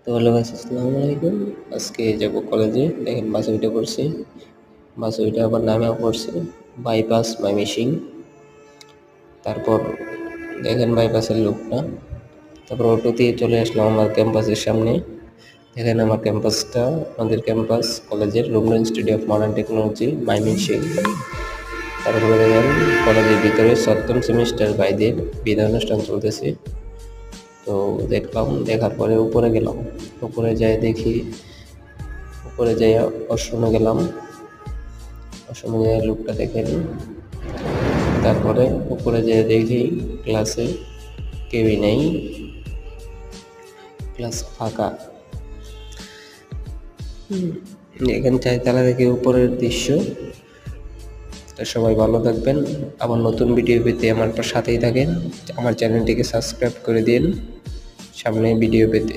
তো hello guys, আসসালামু আলাইকুম। আজকে যাব কলেজে। দেখেন বাসে উঠে পড়ছি। বাসে উঠে আবার নামেও পড়ছি বাইপাস ময়মনসিং। তারপর দেখেন বাইপাসের লোকটা। তারপর অটো দিয়ে চলে আসলাম আমার ক্যাম্পাসের সামনে। দেখেন আমার ক্যাম্পাসটা, আমাদের ক্যাম্পাস কলেজের Rabindra institute of modern technology Mymensingh. তারপরে দেখেন কলেজের ভিতরে সপ্তম সেমিস্টার ভাইদের বিদায় অনুষ্ঠান চলতেছে। তো দেখলাম, দেখার পরে উপরে গেলাম। উপরে যাই দেখি, উপরে যাই অশ্রমে গেলাম। অশ্রমে যাই লোকটা দেখেন। তারপরে উপরে যেয়ে দেখি ক্লাসে কেউই নেই, ক্লাস ফাঁকা। এখানে চারতলা থেকে উপরের দৃশ্য। তো সবাই ভালো থাকবেন। আবার নতুন ভিডিও পেতে আমার সাথেই থাকেন। আমার চ্যানেলটিকে সাবস্ক্রাইব করে দিন সামনে ভিডিও পেতে।